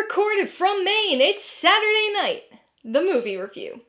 recorded from Maine, it's Saturday night, the movie review.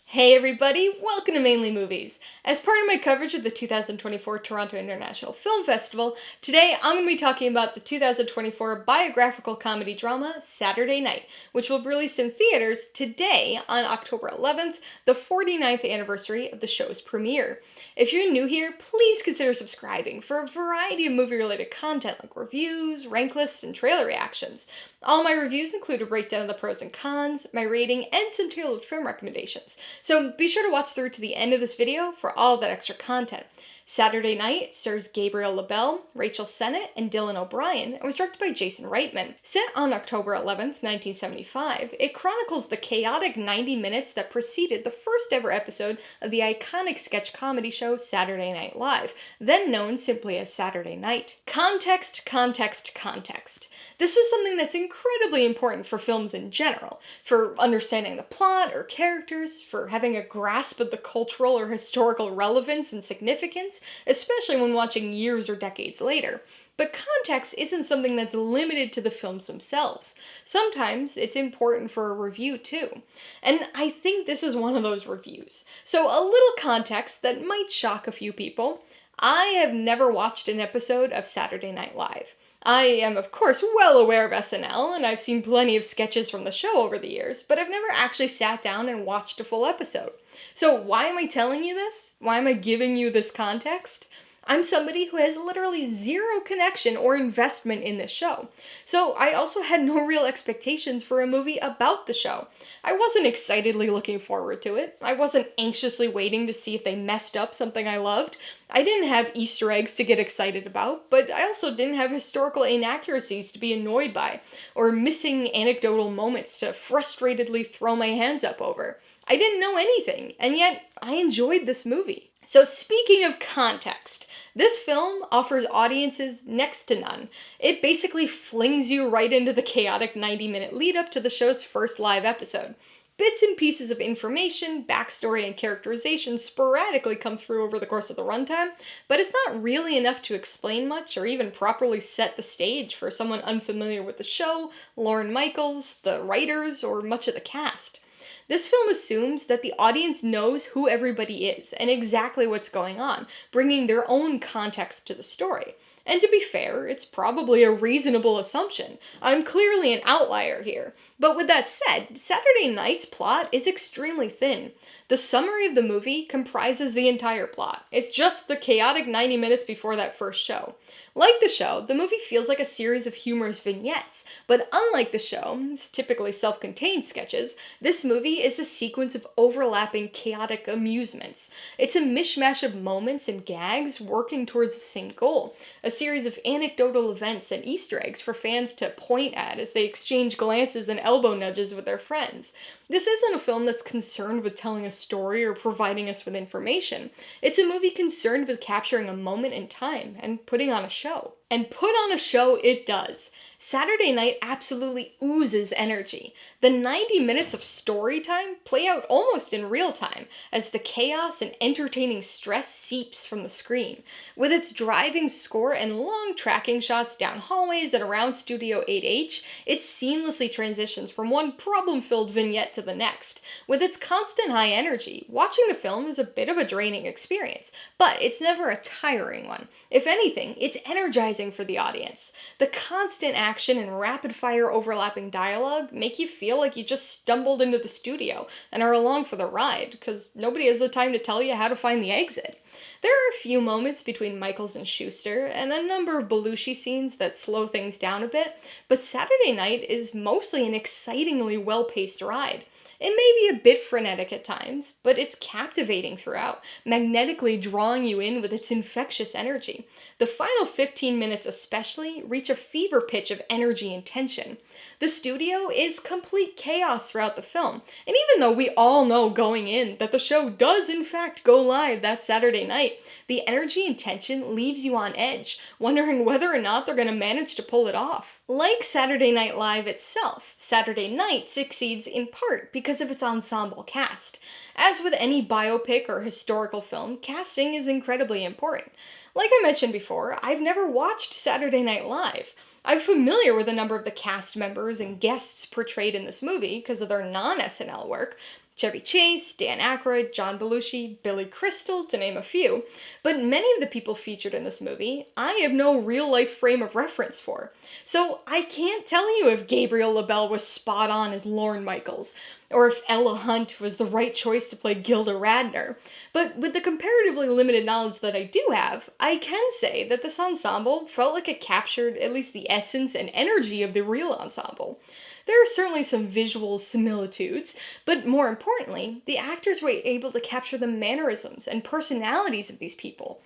Hey everybody, welcome to Mainely Movies. As part of my coverage of the 2024 Toronto International Film Festival, today I'm going to be talking about the 2024 biographical comedy drama Saturday Night, which will be released in theaters today on October 11th, the 49th anniversary of the show's premiere. If you're new here, please consider subscribing for a variety of movie-related content like reviews, rank lists, and trailer reactions. All my reviews include a breakdown of the pros and cons, my rating, and some tailored film recommendations. So be sure to watch through to the end of this video for all of that extra content. Saturday Night stars Gabriel, LaBelle, Rachel Sennott, and Dylan O'Brien, and was directed by Jason Reitman. Set on October 11th, 1975, it chronicles the chaotic 90 minutes that preceded the first ever episode of the iconic sketch comedy show Saturday Night Live, then known simply as Saturday Night. Context, context, context. This is something that's incredibly important for films in general, for understanding the plot or characters, for having a grasp of the cultural or historical relevance and significance, especially when watching years or decades later. But context isn't something that's limited to the films themselves. Sometimes it's important for a review too. And I think this is one of those reviews. So a little context that might shock a few people. I have never watched an episode of Saturday Night Live. I am, of course, well aware of SNL, and I've seen plenty of sketches from the show over the years, but I've never actually sat down and watched a full episode. So why am I telling you this? Why am I giving you this context? I'm somebody who has literally zero connection or investment in this show. So I also had no real expectations for a movie about the show. I wasn't excitedly looking forward to it. I wasn't anxiously waiting to see if they messed up something I loved. I didn't have Easter eggs to get excited about, but I also didn't have historical inaccuracies to be annoyed by, or missing anecdotal moments to frustratedly throw my hands up over. I didn't know anything, and yet I enjoyed this movie. So speaking of context, this film offers audiences next to none. It basically flings you right into the chaotic 90-minute lead-up to the show's first live episode. Bits and pieces of information, backstory, and characterization sporadically come through over the course of the runtime, but it's not really enough to explain much or even properly set the stage for someone unfamiliar with the show, Lorne Michaels, the writers, or much of the cast. This film assumes that the audience knows who everybody is and exactly what's going on, bringing their own context to the story. And to be fair, it's probably a reasonable assumption. I'm clearly an outlier here. But with that said, Saturday Night's plot is extremely thin. The summary of the movie comprises the entire plot. It's just the chaotic 90 minutes before that first show. Like the show, the movie feels like a series of humorous vignettes, but unlike the show's typically self-contained sketches, this movie is a sequence of overlapping chaotic amusements. It's a mishmash of moments and gags working towards the same goal, a series of anecdotal events and Easter eggs for fans to point at as they exchange glances and elbow nudges with their friends. This isn't a film that's concerned with telling a story or providing us with information. It's a movie concerned with capturing a moment in time and putting on a show. And put on a show it does. Saturday Night absolutely oozes energy. The 90 minutes of story time play out almost in real time as the chaos and entertaining stress seeps from the screen. With its driving score and long tracking shots down hallways and around Studio 8H, it seamlessly transitions from one problem-filled vignette to the next. With its constant high energy, watching the film is a bit of a draining experience, but it's never a tiring one. If anything, it's energizing for the audience. The constant action and rapid-fire overlapping dialogue make you feel like you just stumbled into the studio and are along for the ride, because nobody has the time to tell you how to find the exit. There are a few moments between Michaels and Schuster, and a number of Belushi scenes that slow things down a bit, but Saturday Night is mostly an excitingly well-paced ride. It may be a bit frenetic at times, but it's captivating throughout, magnetically drawing you in with its infectious energy. The final 15 minutes especially reach a fever pitch of energy and tension. The studio is complete chaos throughout the film, and even though we all know going in that the show does in fact go live that Saturday night, the energy and tension leaves you on edge, wondering whether or not they're going to manage to pull it off. Like Saturday Night Live itself, Saturday Night succeeds in part because of its ensemble cast. As with any biopic or historical film, casting is incredibly important. Like I mentioned before, I've never watched Saturday Night Live. I'm familiar with a number of the cast members and guests portrayed in this movie because of their non-SNL work. Chevy Chase, Dan Aykroyd, John Belushi, Billy Crystal, to name a few. But many of the people featured in this movie, I have no real-life frame of reference for. So I can't tell you if Gabriel LaBelle was spot on as Lorne Michaels, or if Ella Hunt was the right choice to play Gilda Radner. But with the comparatively limited knowledge that I do have, I can say that this ensemble felt like it captured at least the essence and energy of the real ensemble. There are certainly some visual similitudes, but more importantly, the actors were able to capture the mannerisms and personalities of these people.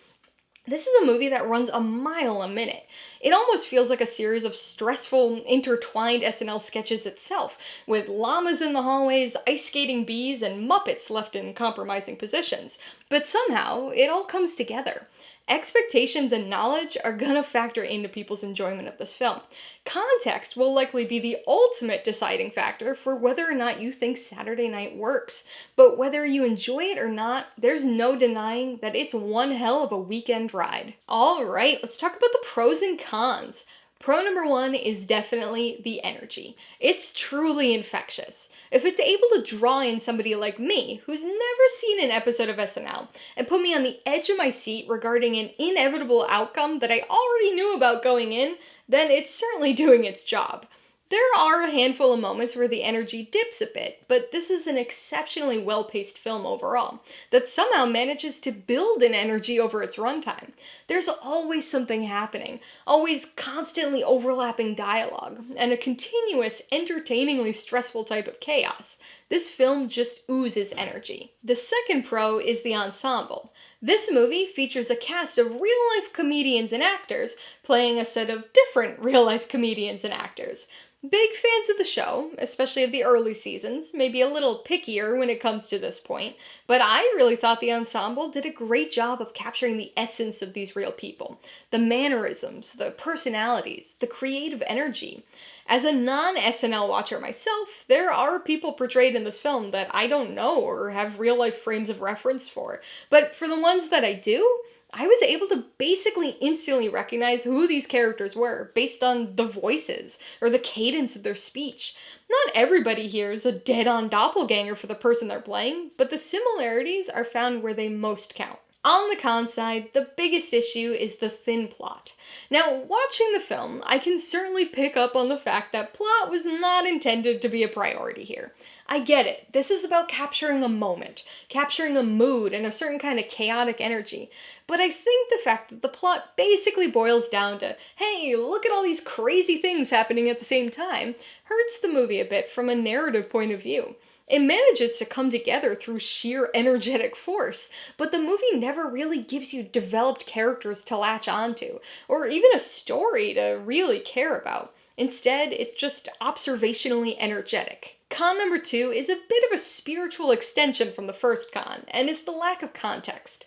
This is a movie that runs a mile a minute. It almost feels like a series of stressful, intertwined SNL sketches itself, with llamas in the hallways, ice skating bees, and Muppets left in compromising positions. But somehow, it all comes together. Expectations and knowledge are gonna factor into people's enjoyment of this film. Context will likely be the ultimate deciding factor for whether or not you think Saturday Night works. But whether you enjoy it or not, there's no denying that it's one hell of a weekend ride. Alright, let's talk about the pros and cons. Pro number one is definitely the energy. It's truly infectious. If it's able to draw in somebody like me, who's never seen an episode of SNL, and put me on the edge of my seat regarding an inevitable outcome that I already knew about going in, then it's certainly doing its job. There are a handful of moments where the energy dips a bit, but this is an exceptionally well-paced film overall, that somehow manages to build an energy over its runtime. There's always something happening, always constantly overlapping dialogue, and a continuous, entertainingly stressful type of chaos. This film just oozes energy. The second pro is the ensemble. This movie features a cast of real-life comedians and actors playing a set of different real-life comedians and actors. Big fans of the show, especially of the early seasons, may be a little pickier when it comes to this point, but I really thought the ensemble did a great job of capturing the essence of these real people. The mannerisms, the personalities, the creative energy. As a non-SNL watcher myself, there are people portrayed in this film that I don't know or have real-life frames of reference for, but for the ones that I do, I was able to basically instantly recognize who these characters were based on the voices or the cadence of their speech. Not everybody here is a dead-on doppelganger for the person they're playing, but the similarities are found where they most count. On the con side, the biggest issue is the thin plot. Now, watching the film, I can certainly pick up on the fact that plot was not intended to be a priority here. I get it. This is about capturing a moment, capturing a mood and a certain kind of chaotic energy. But I think the fact that the plot basically boils down to, hey, look at all these crazy things happening at the same time, hurts the movie a bit from a narrative point of view. It manages to come together through sheer energetic force, but the movie never really gives you developed characters to latch onto, or even a story to really care about. Instead, it's just observationally energetic. Con number two is a bit of a spiritual extension from the first con, and is the lack of context.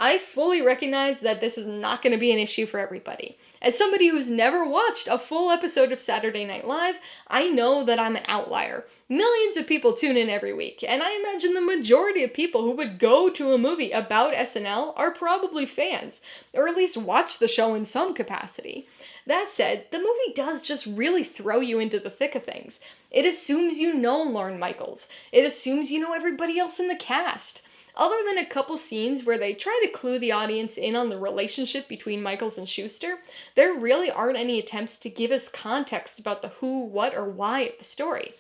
I fully recognize that this is not going to be an issue for everybody. As somebody who's never watched a full episode of Saturday Night Live, I know that I'm an outlier. Millions of people tune in every week, and I imagine the majority of people who would go to a movie about SNL are probably fans, or at least watch the show in some capacity. That said, the movie does just really throw you into the thick of things. It assumes you know Lorne Michaels. It assumes you know everybody else in the cast. Other than a couple scenes where they try to clue the audience in on the relationship between Michaels and Schuster, there really aren't any attempts to give us context about the who, what, or why of the story.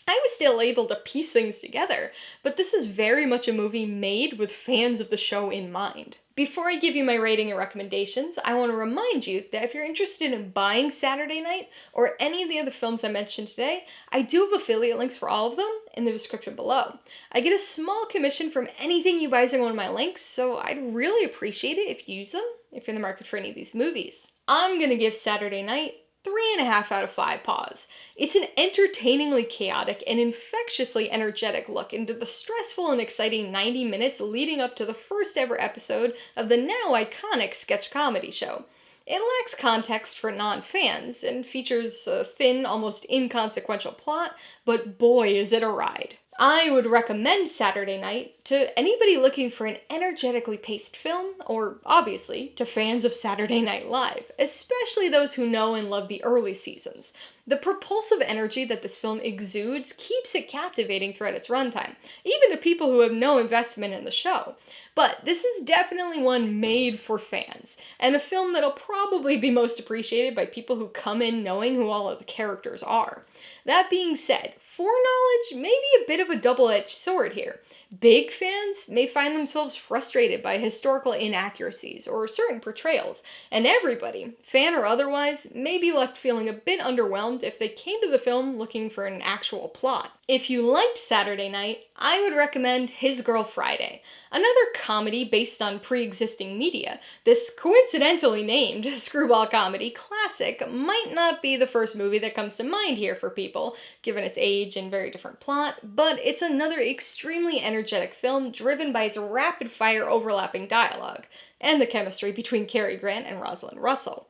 I was still able to piece things together, but this is very much a movie made with fans of the show in mind. Before I give you my rating and recommendations, I want to remind you that if you're interested in buying Saturday Night or any of the other films I mentioned today, I do have affiliate links for all of them in the description below. I get a small commission from anything you buy using one of my links, so I'd really appreciate it if you use them if you're in the market for any of these movies. I'm gonna give Saturday Night 3.5 out of 5 paws. It's an entertainingly chaotic and infectiously energetic look into the stressful and exciting 90 minutes leading up to the first ever episode of the now iconic sketch comedy show. It lacks context for non-fans and features a thin, almost inconsequential plot, but boy is it a ride. I would recommend Saturday Night to anybody looking for an energetically paced film, or obviously to fans of Saturday Night Live, especially those who know and love the early seasons. The propulsive energy that this film exudes keeps it captivating throughout its runtime, even to people who have no investment in the show. But this is definitely one made for fans, and a film that'll probably be most appreciated by people who come in knowing who all of the characters are. That being said, foreknowledge may be a bit of a double-edged sword here. Big fans may find themselves frustrated by historical inaccuracies or certain portrayals, and everybody, fan or otherwise, may be left feeling a bit underwhelmed if they came to the film looking for an actual plot. If you liked Saturday Night, I would recommend His Girl Friday, another comedy based on pre-existing media. This coincidentally named screwball comedy classic might not be the first movie that comes to mind here for people, given its age and very different plot, but it's another extremely energetic film driven by its rapid-fire overlapping dialogue, and the chemistry between Cary Grant and Rosalind Russell.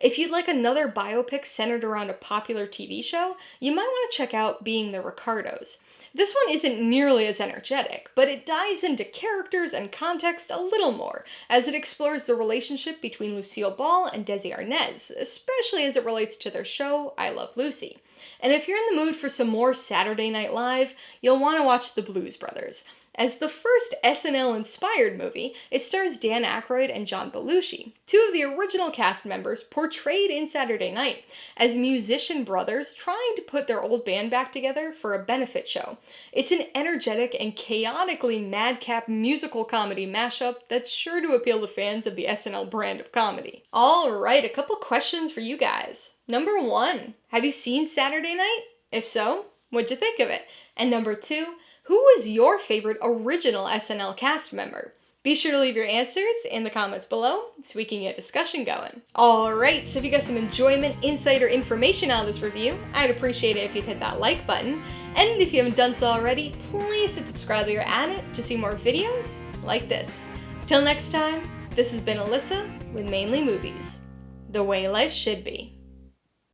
If you'd like another biopic centered around a popular TV show, you might want to check out Being the Ricardos. This one isn't nearly as energetic, but it dives into characters and context a little more, as it explores the relationship between Lucille Ball and Desi Arnaz, especially as it relates to their show, I Love Lucy. And if you're in the mood for some more Saturday Night Live, you'll want to watch The Blues Brothers. As the first SNL-inspired movie, it stars Dan Aykroyd and John Belushi, two of the original cast members portrayed in Saturday Night, as musician brothers trying to put their old band back together for a benefit show. It's an energetic and chaotically madcap musical comedy mashup that's sure to appeal to fans of the SNL brand of comedy. Alright, a couple questions for you guys. Number 1, have you seen Saturday Night? If so, what'd you think of it? And number 2, who was your favorite original SNL cast member? Be sure to leave your answers in the comments below so we can get discussion going. Alright, so if you got some enjoyment, insight, or information out of this review, I'd appreciate it if you'd hit that like button. And if you haven't done so already, please hit subscribe while you're at it to see more videos like this. Till next time, this has been Alyssa with Mainly Movies, the way life should be.